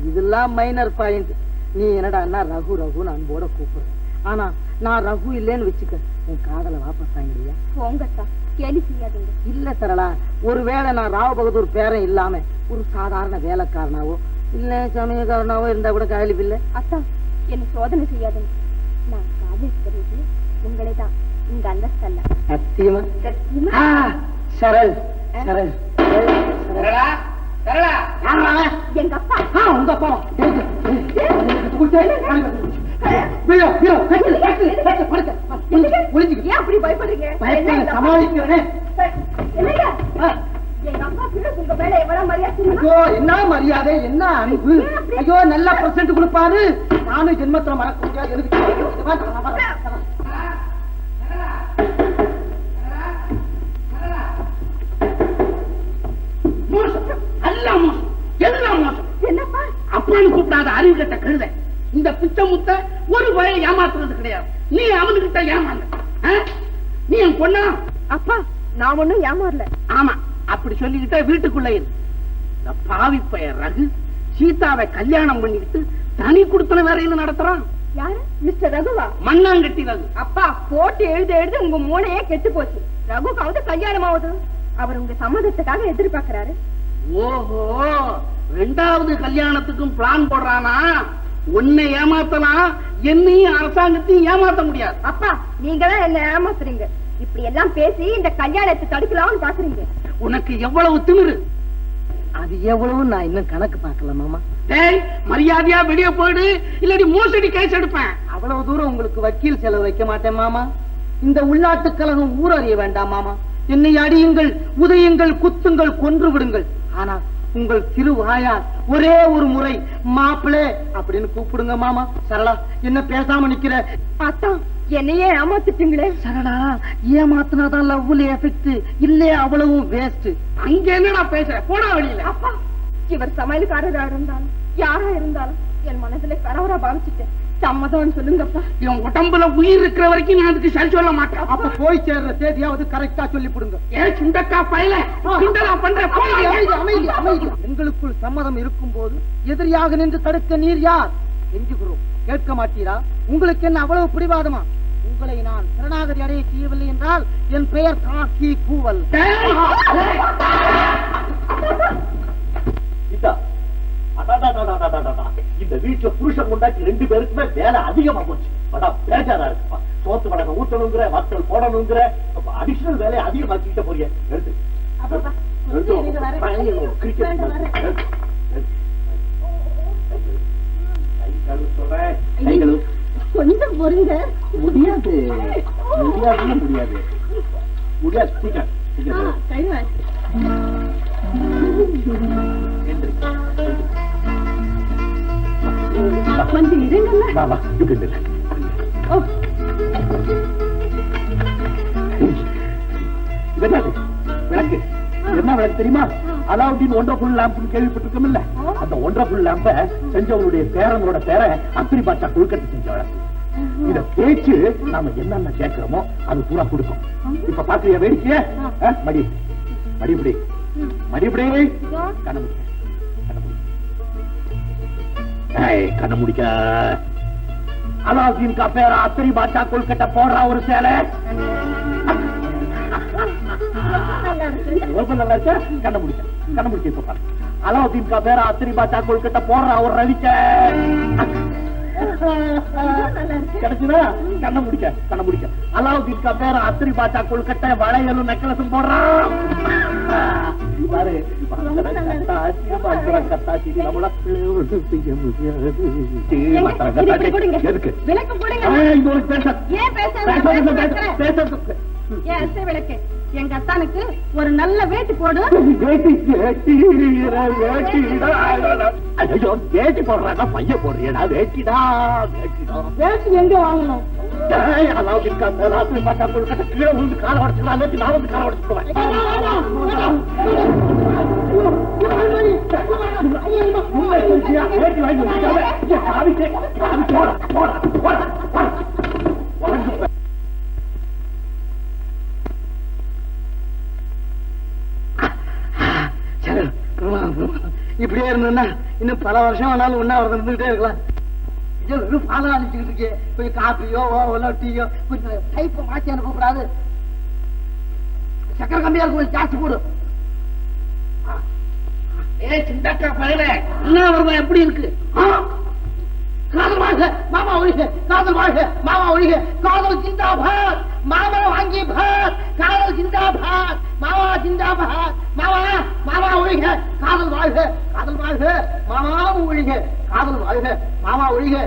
S3: இதெல்லாம் மைனர் பாயிண்ட். நீ என்னடா ரகு ரகுன்னு அன்போட கூப்பிடுற. ஆனா நான் ரகு இல்லேன்னு வச்சுக்க, உன் காதலை வாபஸ் வாங்கிடுவியா?
S2: போங்கத்தா, கேலி செய்யாதீங்க.
S3: இல்ல சரளா, ஒருவேளை நான் ராவ் பகதூர் பேரன் இல்லாம ஒரு சாதாரண வேலைக்காரனாவோ இல்ல சமயக்காரனாவோ இருந்தா கூட காதலிப்பு இல்ல.
S2: அத்தா, என்ன சோதனை செய்யாதீங்க. நான் காதலிக்கிறது உங்களை தான், உங்க அந்தஸ்தல்ல.
S3: சத்தியமா? சரள் சரள்
S2: எங்க அப்பா.
S3: உங்க அப்பா
S2: ஏன் அப்படி பயப்படுறீங்க?
S3: சமாளிக்கிறேன்.
S2: எங்க அப்பா உங்க மேல எவ்வளவு மரியாதை.
S3: ஐயோ என்ன மரியாதை, என்ன அன்பு. ஐயோ நல்ல பர்சன்ட் கொடுப்பாரு. நானும் ஜென்மத்துல மறக்க முடியாது.
S1: எல்லாம் மோசம்.
S2: என்னப்பா
S1: அப்பான்னு கூப்பிடாத அறிவு கட்ட கழுத. இந்த பிச்சை முத்த ஒரு பயம் ஏமாத்துறது கிடையாது. நீ அவனுக்கிட்ட ஏமாந்த. நீ என் பொண்ணா?
S2: அப்பா, நான் ஒண்ணும் ஏமாறல.
S1: ஆமா, அப்படி சொல்லிக்கிட்ட வீட்டுக்குள்ள இரு. இந்த பாவி பையன் ரகு சீதாவை கல்யாணம் பண்ணிக்கிட்டு தனி குடுத்தன வேற என்ன நடத்துறான்?
S2: யாரு? மிஸ்டர் ரகுவா?
S1: மண்ணாங்கட்டி ரகு.
S2: அப்பா, போட்டு எழுத உங்க மூளையே கெட்டு போச்சு. ரகுக்காவது கல்யாணம் ஆகுது. அவர் உங்க சம்மதத்துக்காக எதிர்பார்க்கிறாரு.
S1: ஓஹோ, ரெண்டாவது கல்யாணத்துக்கும் பிளான் போடுறானா? உன்னை ஏமாத்தலாம், என்னையும் அரசாங்கத்தையும் ஏமாத்த முடியாது.
S2: அப்பா, நீங்க தான் என்ன ஏமாத்துறீங்க. இப்படி எல்லாம் பேசி இந்த கல்யாணத்தை தடுக்கலாம்னு பாக்குறீங்க.
S1: உனக்கு எவ்வளவு திமிரு.
S3: அது எவ்வளவு நான் இன்னும் கணக்கு பார்க்கல மாமா.
S1: டேய், மரியாதையா வெளியே போயிடு, இல்லாட்டி மோசடி கேஸ் எடுப்பேன்.
S3: அவ்வளவு தூரம் உங்களுக்கு வக்கீல் செலவு வைக்க மாட்டேன் மாமா. இந்த உள்நாட்டு கழகம் ஊரறிய வேண்டாம் மாமா. என்னை அடியுங்கள், உதயுங்கள், குத்துங்கள், கொன்று விடுங்கள். ஆனா உங்கள் திருவாயார் ஒரே ஒரு முறை மாப்பிளே அப்படின்னு கூப்பிடுங்க மாமா. சரளா, என்ன பேசாம நிக்கிற?
S2: அத்தா, என்னையே ஏமாத்திட்டீங்களே.
S3: சரளா, ஏமாத்தினாதான் லவ்ல எஃபெக்ட், இல்ல அவ்வளவும் வேஸ்ட்.
S1: அங்க என்னடா பேசுற? போடா வெளியில.
S2: அப்பா, இவர் சமையல்காரரா இருந்தாலும் யாரா இருந்தாலும் என் மனசுல கணவரா பாவிச்சுட்டேன். சம்மதம் சொல்லுங்கப்பா.
S1: இவன் உடம்புல உயிர் இருக்கிற வரைக்கும் நான் அதுக்கு சரி சொல்ல மாட்டேன்.
S3: அப்ப போய் சேர்ற தேதியாவது கரெக்டா சொல்லி போடுங்க.
S1: ஏன் சுண்டக்கா பையல கிண்டலா பண்ற?
S3: அமைதி அமைதி. எங்களுக்குள் சம்மதம் இருக்கும் போது எதிரியாக நின்று தடுக்க நீர் யார்? கெஞ்சுகிறோம், கேட்க மாட்டீரா? உங்களுக்கு என்ன அவ்வளவு பிடிவாதமா? உங்களை நான் சரணாகதி அடைய செய்யவில்லை என்றால் என் பெயர் காக்கி கூவல்.
S5: இந்த வீட்டுல புருஷன் கொண்டாட்டி 2 பேருக்குமே வேலை அதிகமா போச்சு. பேஜாரா இருக்குப்பா. சோத்து வடகை ஊத்தணுங்கிற, வத்தல் போடணுங்கிற, அடிஷனல் வேலையை அதிகமாக்கிட்ட போறிய. எடுத்து
S2: கொஞ்சம் பொறுங்க.
S5: முடியாது முடியாது முடியாது முடியாது. சீக்கிரம்
S2: கொஞ்சம் இருங்கல்ல.
S5: விளக்கு என்ன விளக்கு தெரியுமா? அலாவுதீன் ஒண்டர்ஃபுல் லேம்ப்னு கேள்விப்பட்டிருக்கோம்ல, அந்த ஒண்டர்ஃபுல் லேம்ப செஞ்சவங்களுடைய பேரனோட பேரை அத்திரி பாட்டா கொழுக்கட்டை செஞ்ச விளக்கு. இத பேச்சு நாம என்னென்ன கேட்கிறோமோ அது பூரா கொடுக்கும். இப்ப பாக்குறியா வேடிக்கைய? மடி மடிபடி மடிபடி கண்ண கண்ண முடிக்க. அலாவுதீன் கா பேரா அத்திரி பாட்டா கொழுக்கட்டை போடுறா ஒரு சேலை. நல்லா இருக்க? கண்ண முடிக்க கண்ண முடிக்க. இப்ப பாரு, அலாவுதீன் கா பேரா அத்திரி பாட்டா கொழுக்கட்டை போடுறா ஒரு ரவிக்க. கிடைச்சுதா? கண்ண முடிக்க அலாவுதீன் பேர அத்திரி பாச்சா கொழுக்கட்டை வளையலும் நெக்கலசும் போடுறான் பாரு. கத்தாச்சி நம்மள செய்ய முடியாது. எதுக்கு
S2: எங்க அத்தானுக்கு ஒரு நல்ல வேட்டி போடு.
S5: ஐயோ வேட்டி போடுறாங்க, பைய போடுறியடா. வேட்டிடா
S2: வேட்டி எங்க வாங்கணும்?
S5: ராத்திரி பார்த்தா கொழுக்கட்டை கீழே விழுந்து காலை உடச்சுக்கலாம். நான் வந்து காலை உடச்சுக்குவேன். வேட்டி வாங்கி
S3: இப்படியே இருந்ததுன்னா இன்னும் பல வருஷம் ஆனாலும் ஒன்னா இருந்துகிட்டே இருக்கலாம். பாலம் அனுப்பிச்சுக்கிட்டு இருக்கே, கொஞ்சம் காப்பியோ டீயோ கொஞ்சம் டைப்பை மாற்றி அனுப்பக்கூடாது. சக்கரை கம்மியா இருக்கும், ஜாஸ்தி போடு.
S1: சிண்டாக்கா பயிர இன்னும் எப்படி இருக்கு?
S3: காதல் வாழ்க மாமா ஒழிக, காதல் வாழ்க மாமா ஒழிக, காதல் ஜிந்தாபாத் மாமா வாங்கி பாத், காதல் ஜிந்தாபாத் மாமா ஜிந்தாபாத், மாமா மாமா ஒழிக, காதல் வாழ்க மாமா ஒழிக, காதல் வாழ்க மாமா ஒழிக.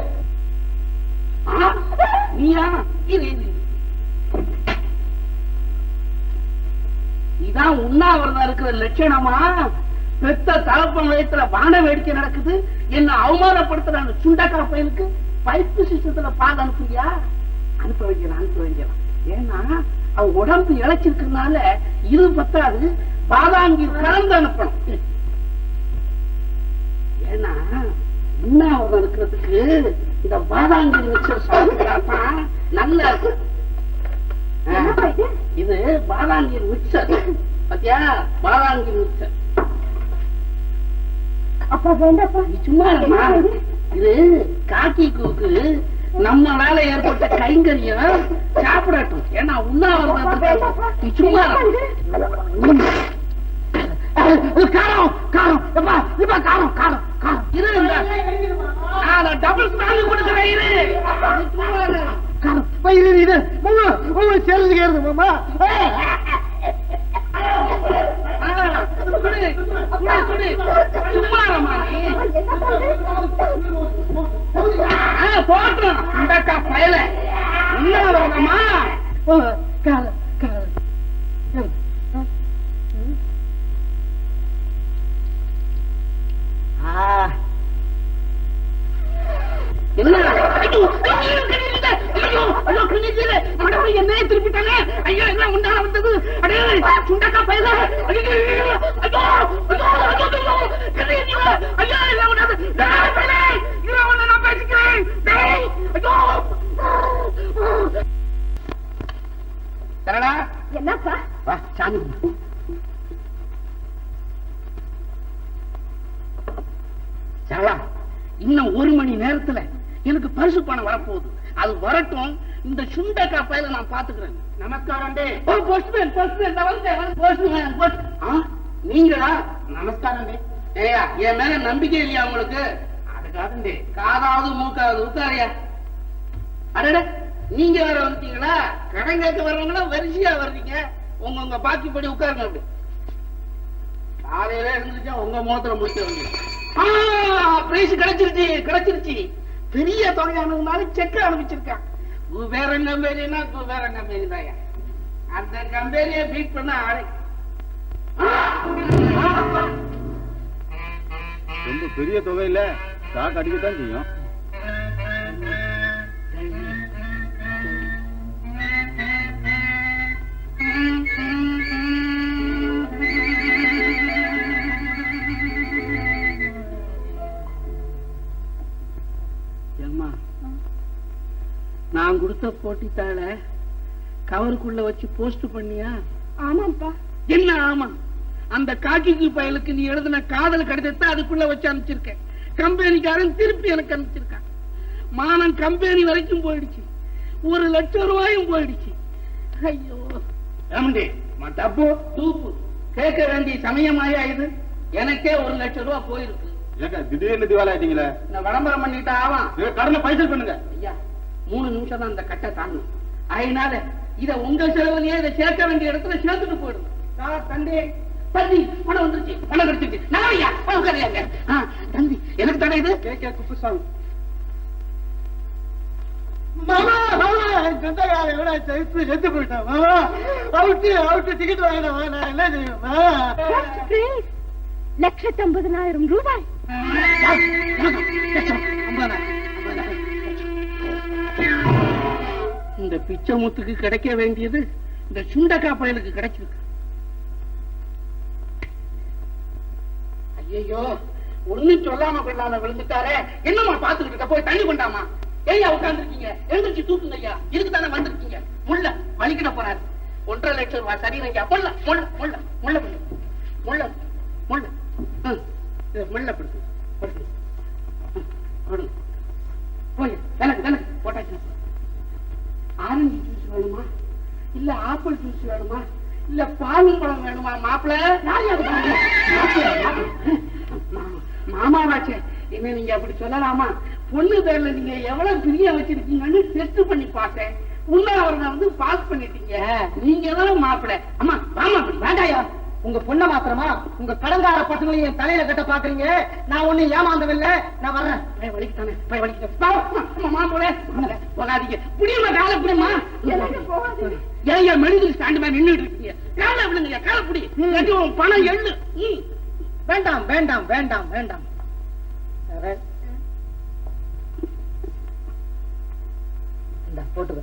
S1: நீயா? இதான் உண்ணாவிரதம் இருக்கிற லட்சணமா? பெத்த தகப்பன் வயத்துல வான வேடிக்கை நடக்குது, என்ன அவமானப்படுத்துற அந்த சுண்டக்கா பையனுக்கு பைப்பு சிஸ்டத்துல பால் அனுப்புறியா? அனுப்ப வைக்கலாம். ஏன்னா அவ உடம்பு இழைச்சிருக்கிறதுனால இது பத்தாது, பாதாங்கி கலந்து அனுப்பணும். ஏன்னா உண்ணாவிரதம் இருக்கிறதுக்கு இந்த பாதாங்கி மிக்சர் சாப்பிட்டா நல்லா இருக்கு. இது பாதாங்கி மிக்சர் பாத்தியா? பாதாங்கி மிக்சர். சும்மா இது காக்கி கூக்கு நம்மளால ஏற்பட்ட கைங்கரியம் சாப்பிடட்டும். ஏன்னா உண்ணாவிரதம் சும்மா காரம் காரம் காரம் காரம் காரம் இரு, டபுள் ஸ்டாண்ட் கொடுக்கிறேன்.
S3: இது சேர்ந்து கேருது மாமா.
S1: என்ன திருப்பிட்டாங்க? ஐயோ என்ன உண்டான வந்தது? அடே சுண்டக்கா பையல,
S2: என்னப்பா?
S1: இன்னும் 1 மணி நேரத்துல எனக்கு பரிசு பணம் வரப்போகுது. அது வரட்டும், இந்த சுண்டக்கா பையல நான் பாத்துக்கிறேன். நமஸ்காரம். நீங்களா? நமஸ்காரம். ஏயா என் மேல நம்பிக்கை இல்லையா உங்களுக்கு? அதுக்காக காதாவது மூக்காவது உட்காரியா? அடட நீங்க வேற வந்துட்டீங்களா? கடன் கேட்க வர்றவங்களா வரிசையா வர்றீங்க. உங்க பாக்கிப்படி உட்காருங்க. அப்படி காலையில இருந்துச்சா உங்க முகத்துல முடிச்சு வந்து பிரைஸ் கிடைச்சிருச்சு. பெரிய தொகையானதுனால செக் அனுப்பிச்சிருக்கான். குபேரன் கம்பெனினா குபேரன் கம்பெனி தான். அந்த கம்பெனியை பீட் பண்ண ஆளு
S6: ரொம்ப பெரிய தொகை இல்ல, ஸ்டாக் அடிக்கத்தான் செய்யும்.
S1: நான் கொடுத்த போட்டித்தாள கவருக்குள்ள வச்சு போஸ்ட் பண்ணியா?
S2: ஆமாப்பா.
S1: என்ன ஆமா? அந்த காக்கிக்கு பயலுக்கு நீ எழுதின காதல் கடிதத்தை அதுக்குள்ள வச்சு அனுப்பிச்சிருக்கேன். கம்பெனிக்காரன் திருப்பி எனக்கு அனுப்பிச்சிருக்கான். மானம் கம்பெனி வரைக்கும் போயிடுச்சு. 1 லட்சம் ரூபாயும் போயிடுச்சு. ஐயோ டப்பு தூப்பு கேட்க வேண்டிய சமயமாயா இது? எனக்கே 1 லட்சம் ரூபாய் போயிருக்கு.
S6: ஏங்க திடீர்னு திவாலி ஆயிட்டீங்களே?
S1: இந்த விளம்பரம் பண்ணிட்டா ஆவான்.
S6: கடனை பைசல் பண்ணுங்க.
S1: ஐயா 3 நிமிஷம் தான் இந்த கட்டை தாண்டும். அதனால இத உங்க செலவுலயே இதை சேர்க்க வேண்டிய இடத்துல சேர்த்துட்டு போயிடும். தந்தி தந்தி பணம் வந்துருச்சு, பணம் கிடைச்சிருச்சு. நான் ஐயா உட்காருங்க. தந்தி எனக்கு தானே இது. கே குப்புசாமி
S3: மாமா செத்து போயிட்டான் மாமா. அவுட்டு டிக்கெட் வாங்கினா நான் என்ன செய்வேன்?
S2: 1,50,000 ரூபாய்.
S1: இந்த பிச்சை முத்துக்கு கிடைக்க வேண்டியது இந்த சுண்டக்கா பயலுக்கு கிடைச்சிருக்கு. ஐயோ ஒண்ணும் சொல்லாம கொள்ளாம விழுந்துட்டாரே. என்னமா பாத்துக்கிட்டு இருக்க? போய் தண்ணி கொண்டாமா. ஏய்யா உட்கார்ந்து இருக்கீங்க? எழுந்திருச்சு தூக்குங்க ஐயா. இதுக்கு தானே வந்திருக்கீங்க. முள்ள வலிக்கிட போறாரு. 1.5 லட்சம் ரூபாய் சரிங்க. முள்ள முள்ள முள்ள முள்ள முள்ள முள்ள முள்ள படுத்து படுத்து போய் விலகு விலகு போட்டாச்சு. ஆரஞ்சு ஜூஸ் வேணுமா இல்ல ஆப்பிள் ஜூஸ் வேணுமா இல்ல பாலும் பழம் வேணுமா? மாப்பிள்ள மாமாவாச்சே என்ன நீங்க அப்படி சொல்லலாமா? பொண்ணு பேர்ல நீங்க எவ்வளவு பிரிய வச்சிருக்கீங்கன்னு டெஸ்ட் பண்ணி பார்த்தேன். உண்மையாவரனை வந்து பாஸ் பண்ணிட்டீங்க. நீங்க தான் மாப்பிள்ள. அம்மா வாமா அப்படி வேண்டாயா.
S3: உங்க பொண்ண மாத்திரமா உங்க கடங்கார பசங்களையும் என் தலையில கட்ட பாக்குறீங்க. நான் ஒண்ணு ஏமாந்தவில்லை. நான் வர்றேன்.
S1: வலிக்கிட்டானே வலிக்கிட்டேன். மாப்பிள்ள போகாதீங்க. புடியுமா காலை புடியுமா? ஏன் மெடிக்கல் ஸ்டாண்ட் மாதிரி நின்றுட்டு இருக்கீங்க? காலை விடுங்க. காலை புடி. பணம் எள்ளு.
S3: வேண்டாம் வேண்டாம் வேண்டாம் வேண்டாம். போட்டுக்க.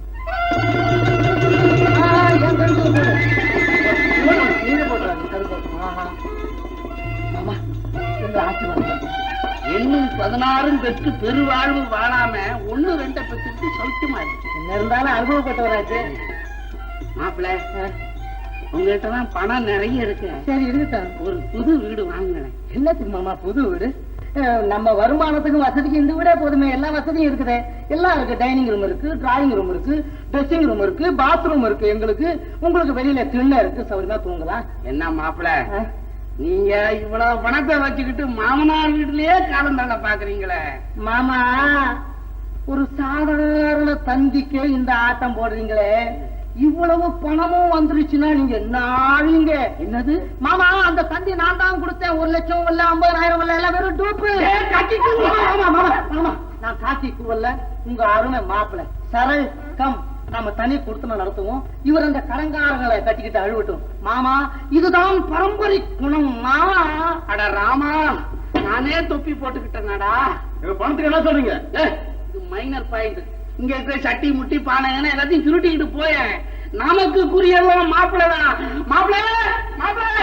S1: இன்னும் 16 பெற்று பெருவாழ்வு வாழாம 1-2 பெற்று சௌக்கியமா இருக்கு.
S3: என்ன இருந்தாலும் அனுபவப்பட்டவராச்சு.
S1: மாப்பிள்ள உங்ககிட்ட தான் பணம் நிறைய இருக்கு.
S3: சரி இருக்கா.
S1: ஒரு புது வீடு வாங்குறேன்.
S3: என்னத்துக்கு மாமா புது வீடு? நம்ம வருமானத்துக்கு வசதிக்கு இந்த வீடே போதுமே. எல்லா வசதியும் இருக்குது. எல்லாம் இருக்கு. டைனிங் ரூம் இருக்கு, டிராயிங் ரூம் இருக்கு, ட்ரெஸ்ஸிங் ரூம் இருக்கு, பாத்ரூம் இருக்கு. எங்களுக்கு உங்களுக்கு வெளியில திண்ணை இருக்கு. சௌரியமா தூங்கலாம்.
S1: என்ன மாப்பிள்ள நீங்க இவ்வளவு பணத்தை வச்சுக்கிட்டு மாமனார் வீட்டுலயே காலம் தள்ள பாக்குறீங்களே?
S3: மாமா ஒரு சாதாரண தந்திக்கு இந்த ஆட்டம் போடுறீங்களே. இவ்வளவு பணமும் வந்துருச்சுன்னா நீங்க என்ன ஆவீங்க? என்னது மாமா? அந்த தந்தி நான் தான் கொடுத்தேன். 1 லட்சம் இல்ல 50,000 இல்ல எல்லாம் வெறும் டூப்பு. நான் காட்டி கூவல்ல. உங்க அருமை மாப்பிள்ள சரள் கம். நாம தனி கொடுத்து நடத்துவோம். இவர் அந்த கடங்காரங்களை கட்டிக்கிட்டு அழுவட்டும். மாமா இதுதான் பரம்பரை குணம். மாமா
S1: அட ராமா நானே தொப்பி போட்டுக்கிட்டேனாடா.
S6: பணத்துக்கு என்ன சொல்றீங்க?
S1: இது மைனர் பாயிண்ட். இங்க இருக்கிற சட்டி முட்டி பானை எல்லாத்தையும் சுருட்டிக்கிட்டு போய நமக்கு குறியெல்லாம் மாப்பிள்ளதான். மாப்பிள்ள மாப்பிள்ள